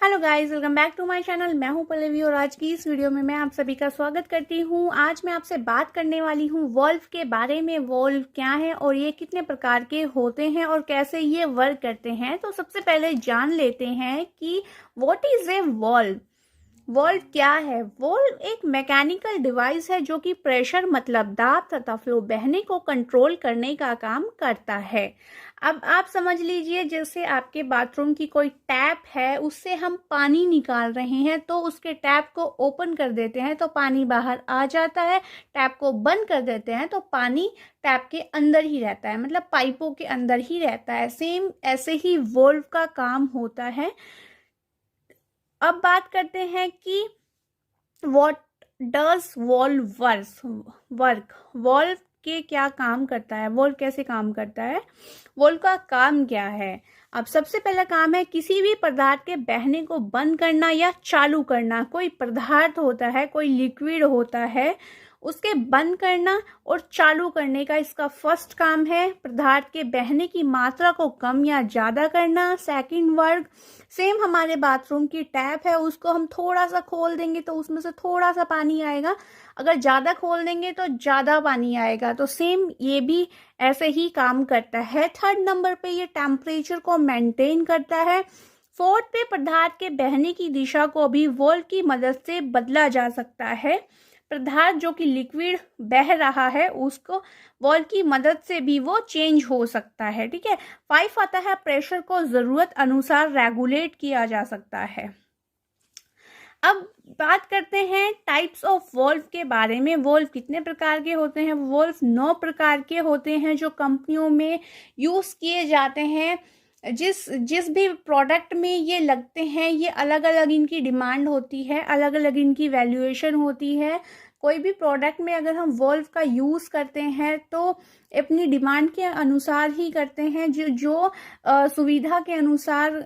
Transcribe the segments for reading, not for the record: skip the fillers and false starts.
Hello guys, welcome back to my channel. मैं हूं पल्लवी और आज की इस वीडियो में मैं आप सभी का स्वागत करती हूं। आज मैं आपसे बात करने वाली हूं वॉल्व के बारे में। वॉल्व क्या है और ये कितने प्रकार के होते हैं और कैसे ये वर्क करते हैं। तो सबसे पहले जान लेते हैं कि what is a valve. Valve क्या है। वॉल्व एक मैकेनिकल डिवाइस है जो कि प्रेशर मतलब दाब तथा फ्लो बहने को कंट्रोल करने का काम करता है। अब आप समझ लीजिए, जैसे आपके बाथरूम की कोई टैप है, उससे हम पानी निकाल रहे हैं तो उसके टैप को ओपन कर देते हैं तो पानी बाहर आ जाता है। टैप को बंद कर देते हैं तो पानी टैप के अंदर ही रहता है, मतलब पाइपों के अंदर ही रहता है। सेम ऐसे ही वॉल्व का काम होता है। अब बात करते हैं कि what does valve work. Valve के क्या काम करता है, वॉल्व कैसे काम करता है, वॉल्व का काम क्या है। अब सबसे पहला काम है किसी भी पदार्थ के बहने को बंद करना या चालू करना। कोई पदार्थ होता है, कोई लिक्विड होता है, उसके बंद करना और चालू करने का इसका फर्स्ट काम है। पदार्थ के बहने की मात्रा को कम या ज़्यादा करना सेकंड वर्क। सेम हमारे बाथरूम की टैप है, उसको हम थोड़ा सा खोल देंगे तो उसमें से थोड़ा सा पानी आएगा, अगर ज़्यादा खोल देंगे तो ज़्यादा पानी आएगा। तो सेम ये भी ऐसे ही काम करता है। थर्ड नंबर पे ये टेम्परेचर को मेंटेन करता है। फोर्थ पे पदार्थ के बहने की दिशा को भी वॉल्व की मदद से बदला जा सकता है। पदार्थ जो कि लिक्विड बह रहा है उसको वॉल्व की मदद से भी वो चेंज हो सकता है। ठीक है। 5 आता है प्रेशर को जरूरत अनुसार रेगुलेट किया जा सकता है। अब बात करते हैं टाइप्स ऑफ वॉल्व के बारे में। वॉल्व कितने प्रकार के होते हैं। वॉल्व 9 प्रकार के होते हैं जो कंपनियों में यूज किए जाते हैं। जिस भी प्रोडक्ट में ये लगते हैं, ये अलग अलग इनकी डिमांड होती है, अलग अलग इनकी वैल्यूएशन होती है। कोई भी प्रोडक्ट में अगर हम वॉल्व का यूज़ करते हैं तो अपनी डिमांड के अनुसार ही करते हैं। जो सुविधा के अनुसार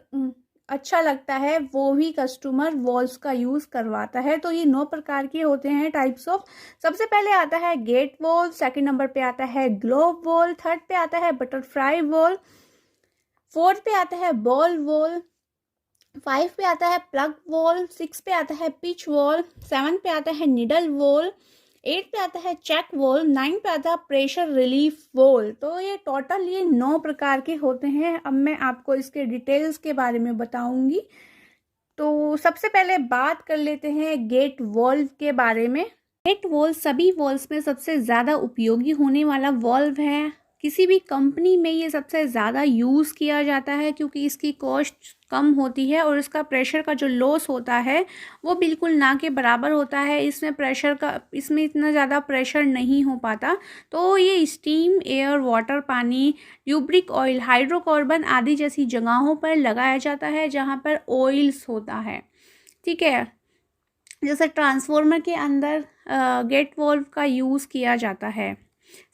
अच्छा लगता है वो भी कस्टमर वॉल्व्स का यूज़ करवाता है। तो ये 9 प्रकार के होते हैं टाइप्स ऑफ। सबसे पहले आता है गेट वॉल्व, सेकंड नंबर पे आता है ग्लोब वॉल्व, थर्ड पे आता है बटरफ्लाई वॉल्व, फोर्थ पे आता है बॉल वॉल्व, 5 पे आता है प्लग वॉल्व, 6 पे आता है पिच वॉल्व, 7 पे आता है निडल वॉल्व, 8 पे आता है चेक वॉल्व, 9 पे आता है प्रेशर रिलीफ वॉल्व। तो ये टोटल ये 9 प्रकार के होते हैं। अब मैं आपको इसके डिटेल्स के बारे में बताऊंगी। तो सबसे पहले बात कर लेते हैं गेट वॉल्व के बारे में। गेट वॉल्व सभी वॉल्व्स में सबसे ज़्यादा उपयोगी होने वाला वॉल्व है। किसी भी कंपनी में ये सबसे ज़्यादा यूज़ किया जाता है क्योंकि इसकी कॉस्ट कम होती है और इसका प्रेशर का जो लॉस होता है वो बिल्कुल ना के बराबर होता है। इसमें इतना ज़्यादा प्रेशर नहीं हो पाता। तो ये स्टीम, एयर, वाटर, पानी, ल्यूब्रिक ऑयल, हाइड्रोकार्बन आदि जैसी जगहों पर लगाया जाता है जहाँ पर ऑयल्स होता है। ठीक है। जैसे ट्रांसफार्मर के अंदर गेट वॉल्व का यूज़ किया जाता है।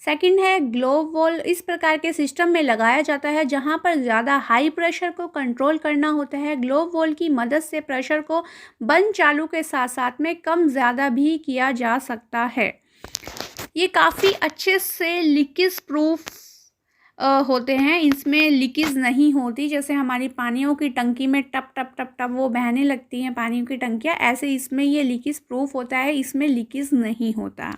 सेकंड है ग्लोब वॉल्व। इस प्रकार के सिस्टम में लगाया जाता है जहां पर ज़्यादा हाई प्रेशर को कंट्रोल करना होता है। ग्लोब वॉल्व की मदद से प्रेशर को बंद चालू के साथ साथ में कम ज़्यादा भी किया जा सकता है। ये काफ़ी अच्छे से लीकेज प्रूफ होते हैं। इसमें लीकेज नहीं होती। जैसे हमारी पानियों की टंकी में टप टप टप टप वो बहने लगती हैं पानियों की टंकियाँ, ऐसे इसमें ये लीकेज प्रूफ होता है, इसमें लीकेज नहीं होता।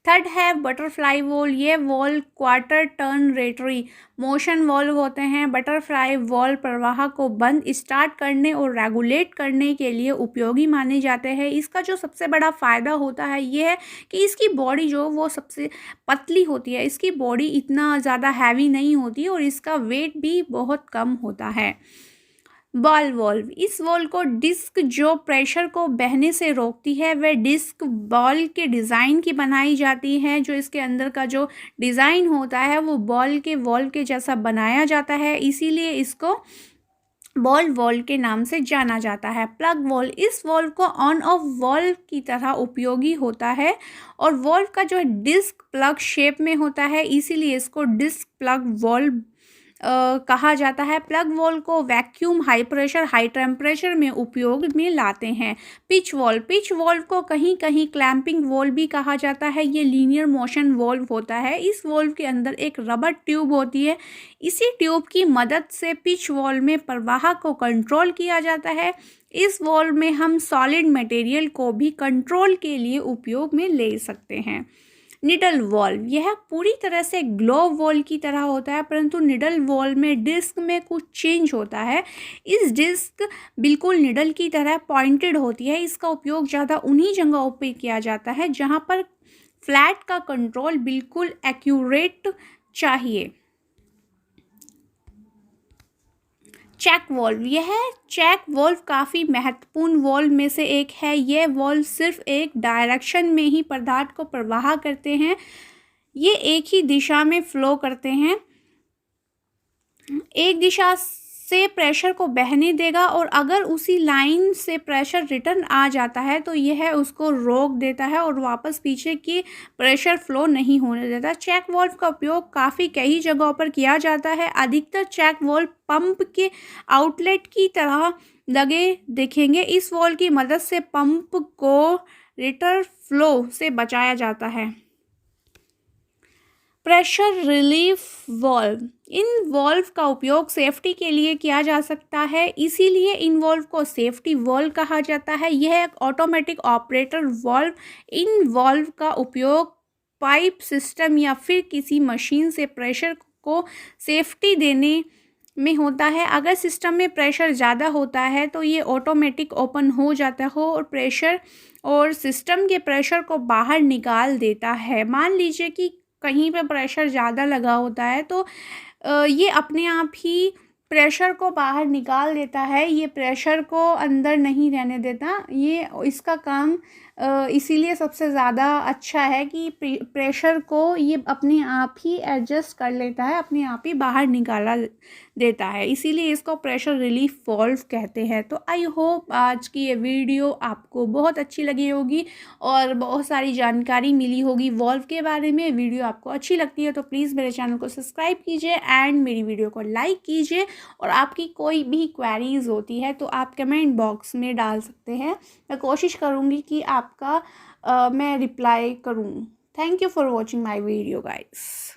थर्ड है बटरफ्लाई वॉल्व। ये valve quarter turn rotary motion valve होते हैं। बटरफ्लाई वॉल्व प्रवाह को बंद, स्टार्ट करने और रेगुलेट करने के लिए उपयोगी माने जाते हैं। इसका जो सबसे बड़ा फ़ायदा होता है ये है कि इसकी बॉडी जो वो सबसे पतली होती है। इसकी बॉडी इतना ज़्यादा हैवी नहीं होती और इसका वेट भी बहुत कम होता है। Ball valve. इस वॉल्व को डिस्क जो प्रेशर को बहने से रोकती है वह डिस्क बॉल के डिज़ाइन की बनाई जाती है। जो इसके अंदर का जो डिज़ाइन होता है वो बॉल के वॉल्व के जैसा बनाया जाता है, इसीलिए इसको बॉल वॉल्व के नाम से जाना जाता है। Plug valve. इस वॉल्व को ऑन ऑफ वॉल्व की तरह उपयोगी होता है और वॉल्व का जो डिस्क प्लग शेप में होता है, इसीलिए इसको डिस्क प्लग वॉल्व कहा जाता है। प्लग वॉल्व को vacuum, high pressure, high temperature में उपयोग में लाते हैं। पिच वॉल्व को कहीं कहीं क्लैंपिंग वॉल्व भी कहा जाता है। ये लीनियर मोशन वॉल्व होता है। इस वॉल्व के अंदर एक रबर ट्यूब होती है। इसी ट्यूब की मदद से पिच वॉल्व में प्रवाह को कंट्रोल किया जाता है। इस वॉल्व में हम सॉलिड मटेरियल को भी कंट्रोल के लिए उपयोग में ले सकते हैं। निडल वॉल्व, यह पूरी तरह से ग्लोव वॉल्व की तरह होता है, परंतु निडल वॉल्व में डिस्क में कुछ चेंज होता है। इस डिस्क बिल्कुल निडल की तरह पॉइंटेड होती है। इसका उपयोग ज़्यादा उन्हीं जगहों पे किया जाता है जहाँ पर फ्लैट का कंट्रोल बिल्कुल एक्यूरेट चाहिए। चेक वॉल्व, यह चेक वॉल्व काफ़ी महत्वपूर्ण वॉल्व में से एक है। यह वॉल्व सिर्फ एक डायरेक्शन में ही पदार्थ को प्रवाह करते हैं। ये एक ही दिशा में फ्लो करते हैं। एक दिशा से प्रेशर को बहने देगा और अगर उसी लाइन से प्रेशर रिटर्न आ जाता है तो यह उसको रोक देता है और वापस पीछे की प्रेशर फ्लो नहीं होने देता। चेक वॉल्व का उपयोग काफ़ी कई जगहों पर किया जाता है। अधिकतर चेक वॉल्व पंप के आउटलेट की तरह लगे दिखेंगे। इस वॉल्व की मदद से पंप को रिटर्न फ्लो से बचाया जाता है। प्रेशर रिलीफ वॉल्व, इन वॉल्व का उपयोग सेफ्टी के लिए किया जा सकता है, इसीलिए इन वॉल्व को सेफ्टी वॉल्व कहा जाता है। यह एक ऑटोमेटिक ऑपरेटर वॉल्व, इन वॉल्व का उपयोग पाइप सिस्टम या फिर किसी मशीन से प्रेशर को सेफ्टी देने में होता है। अगर सिस्टम में प्रेशर ज़्यादा होता है तो ये ऑटोमेटिक ओपन हो जाता हो और सिस्टम के प्रेशर को बाहर निकाल देता है। मान लीजिए कि कहीं पे प्रेशर ज़्यादा लगा होता है तो ये अपने आप ही प्रेशर को बाहर निकाल देता है। ये प्रेशर को अंदर नहीं रहने देता। ये इसका काम इसीलिए सबसे ज़्यादा अच्छा है कि प्रेशर को ये अपने आप ही एडजस्ट कर लेता है, अपने आप ही बाहर निकाला देता है, इसीलिए इसको प्रेशर रिलीफ वॉल्व कहते हैं। तो आई होप आज की ये वीडियो आपको बहुत अच्छी लगी होगी और बहुत सारी जानकारी मिली होगी वॉल्व के बारे में। वीडियो आपको अच्छी लगती है तो प्लीज़ मेरे चैनल को सब्सक्राइब कीजिए एंड मेरी वीडियो को लाइक कीजिए। और आपकी कोई भी क्वेरीज होती है तो आप कमेंट बॉक्स में डाल सकते हैं। मैं कोशिश करूँगी कि आपका मैं रिप्लाई करूँ। Thank you for watching my video guys.